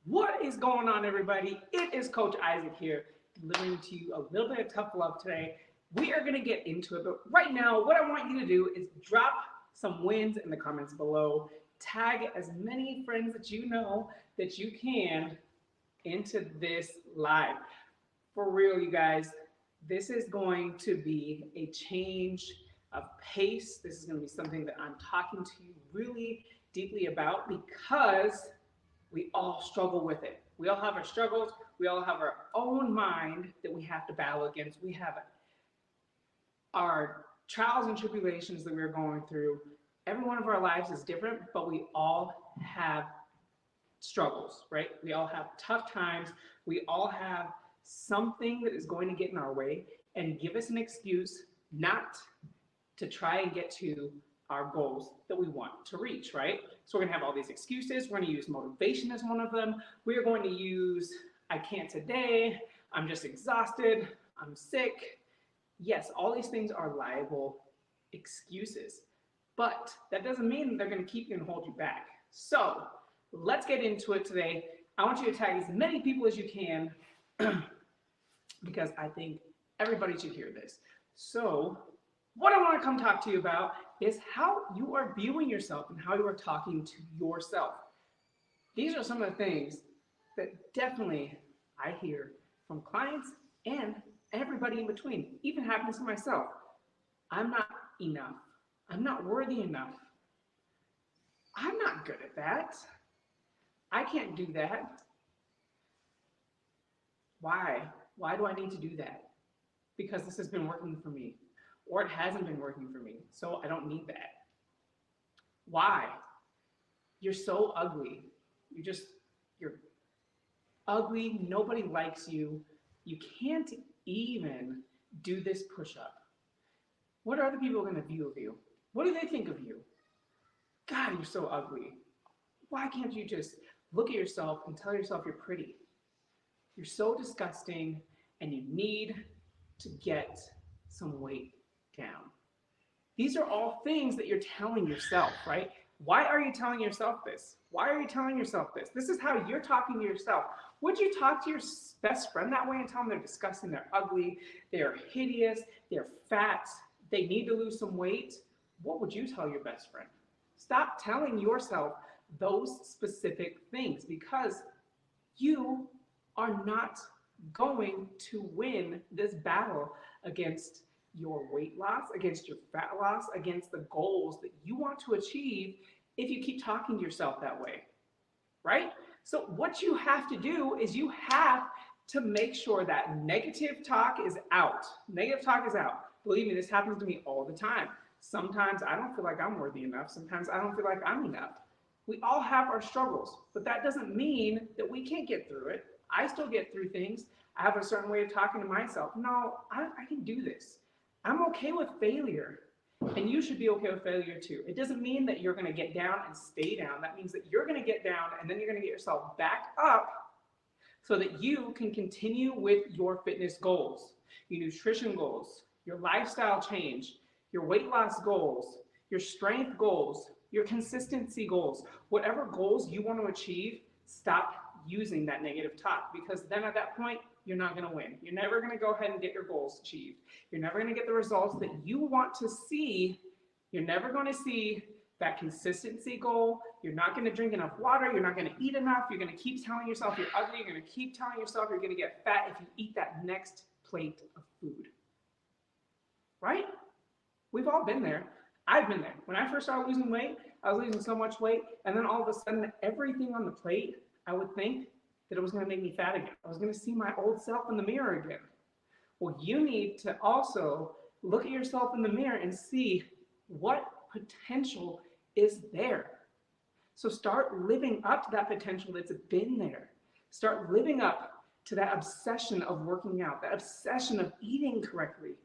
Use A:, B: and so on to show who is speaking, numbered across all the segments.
A: What is going on, everybody? It is Coach Isaac here, delivering to you a little bit of tough love today. We are going to get into it, but right now, what I want you to do is drop some wins in the comments below. Tag as many friends that you know that you can into this live. For real, you guys, this is going to be a change of pace. This is going to be something that I'm talking to you really deeply about because we all struggle with it. We all have our struggles. We all have our own mind that we have to battle against. We have our trials and tribulations that we're going through. Every one of our lives is different, but we all have struggles, right? We all have tough times. We all have something that is going to get in our way and give us an excuse not to try and get to our goals that we want to reach, right? So we're gonna have all these excuses. We're gonna use motivation as one of them. We're going to use, I can't today, I'm just exhausted, I'm sick. Yes, all these things are liable excuses, but that doesn't mean that they're gonna keep you and hold you back. So let's get into it today. I want you to tag as many people as you can because I think everybody should hear this. So what I want to come talk to you about is how you are viewing yourself and how you are talking to yourself. These are some of the things that definitely I hear from clients and everybody in between. Even happens to myself. I'm not enough. I'm not worthy enough. I'm not good at that. I can't do that. Why? Why do I need to do that? Because this has been working for me, or it hasn't been working for me, so I don't need that. Why? You're so ugly. You're ugly. Nobody likes you. You can't even do this push up. What are other people going to view of you? What do they think of you? God, you're so ugly. Why can't you just look at yourself and tell yourself you're pretty? You're so disgusting and you need to get some weight down. These are all things that you're telling yourself, right? Why are you telling yourself this? Why are you telling yourself this? This is how you're talking to yourself. Would you talk to your best friend that way and tell them they're disgusting, they're ugly, they're hideous, they're fat, they need to lose some weight? What would you tell your best friend? Stop telling yourself those specific things because you are not going to win this battle against your weight loss, against your fat loss, against the goals that you want to achieve if you keep talking to yourself that way, right? So what you have to do is you have to make sure that negative talk is out. Negative talk is out. Believe me, this happens to me all the time. Sometimes I don't feel like I'm worthy enough. Sometimes I don't feel like I'm enough. We all have our struggles, but that doesn't mean that we can't get through it. I still get through things. I have a certain way of talking to myself. No, I can do this. I'm okay with failure. And you should be okay with failure too. It doesn't mean that you're going to get down and stay down. That means that you're going to get down and then you're going to get yourself back up so that you can continue with your fitness goals, your nutrition goals, your lifestyle change, your weight loss goals, your strength goals, your consistency goals, whatever goals you want to achieve. Stop using that negative talk because then at that point, you're not going to win. You're never going to go ahead and get your goals achieved. You're never going to get the results that you want to see. You're never going to see that consistency goal. You're not going to drink enough water. You're not going to eat enough. You're going to keep telling yourself you're ugly. You're going to keep telling yourself you're going to get fat if you eat that next plate of food. Right? We've all been there. I've been there. When I first started losing weight, I was losing so much weight, and then all of a sudden, everything on the plate, I would think that it was going to make me fat again. I was going to see my old self in the mirror again. Well, you need to also look at yourself in the mirror and see what potential is there. So start living up to that potential that's been there. Start living up to that obsession of working out, that obsession of eating correctly.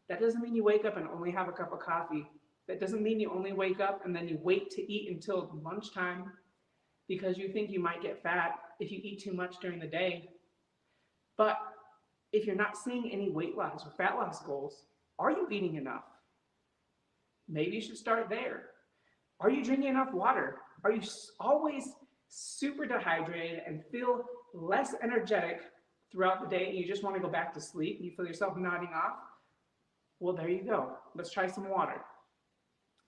A: That doesn't mean you wake up and only have a cup of coffee. That doesn't mean you only wake up and then you wait to eat until lunchtime because you think you might get fat if you eat too much during the day. But if you're not seeing any weight loss or fat loss goals, are you eating enough? Maybe you should start there. Are you drinking enough water? Are you always super dehydrated and feel less energetic throughout the day, and you just want to go back to sleep, and you feel yourself nodding off, well, there you go. Let's try some water.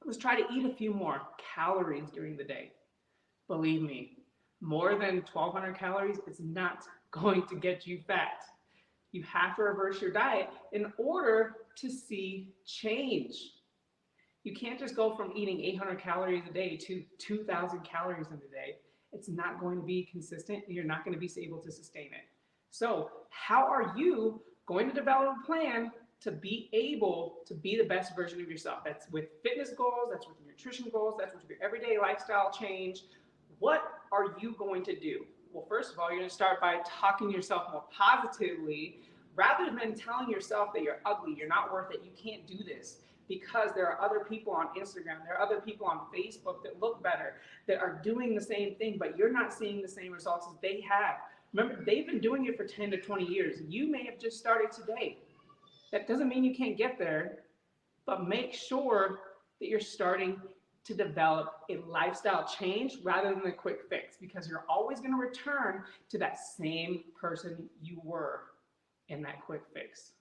A: Let's try to eat a few more calories during the day. Believe me, more than 1,200 calories is not going to get you fat. You have to reverse your diet in order to see change. You can't just go from eating 800 calories a day to 2,000 calories in a day. It's not going to be consistent, and you're not going to be able to sustain it. So how are you going to develop a plan to be able to be the best version of yourself? That's with fitness goals, that's with nutrition goals, that's with your everyday lifestyle change. What are you going to do? Well, first of all, you're going to start by talking to yourself more positively rather than telling yourself that you're ugly, you're not worth it, you can't do this. Because there are other people on Instagram, there are other people on Facebook that look better, that are doing the same thing, but you're not seeing the same results as they have. Remember, they've been doing it for 10 to 20 years. You may have just started today. That doesn't mean you can't get there, but make sure that you're starting to develop a lifestyle change rather than a quick fix, because you're always going to return to that same person you were in that quick fix.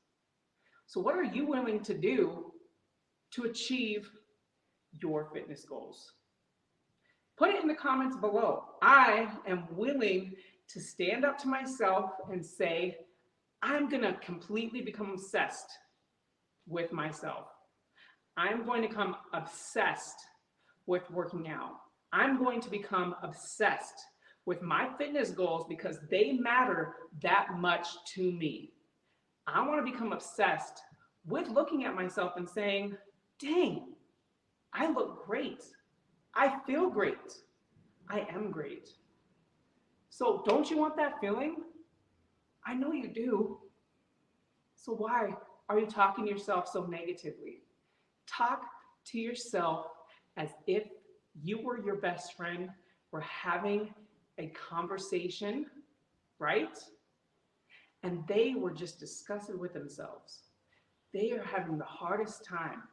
A: So what are you willing to do to achieve your fitness goals? Put it in the comments below. I am willing to stand up to myself and say, I'm going to completely become obsessed with myself. I'm going to become obsessed with working out. I'm going to become obsessed with my fitness goals because they matter that much to me. I want to become obsessed with looking at myself and saying, dang, I look great. I feel great. I am great. So don't you want that feeling? I know you do. So why are you talking to yourself so negatively? Talk to yourself as if you were your best friend, were having a conversation, right? And they were just disgusted with themselves. They are having the hardest time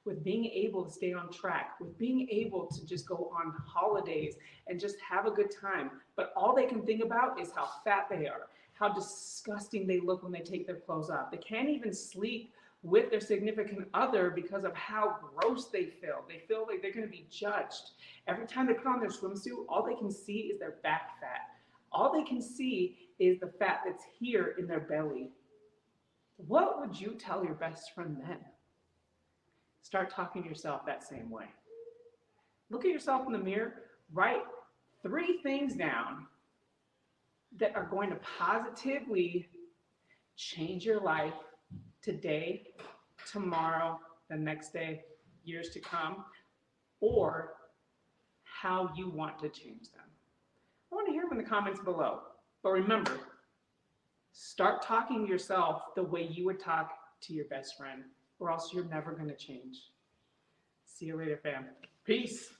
A: with being able to stay on track, with being able to just go on holidays and just have a good time. But all they can think about is how fat they are, how disgusting they look when they take their clothes off. They can't even sleep with their significant other because of how gross they feel. They feel like they're going to be judged. Every time they put on their swimsuit, all they can see is their back fat. All they can see is the fat that's here in their belly. What would you tell your best friend then? Start talking to yourself that same way. Look at yourself in the mirror, write 3 things down that are going to positively change your life today, tomorrow, the next day, years to come, or how you want to change them. I want to hear them in the comments below. But remember, start talking to yourself the way you would talk to your best friend, or else you're never going to change. See you later, fam. Peace.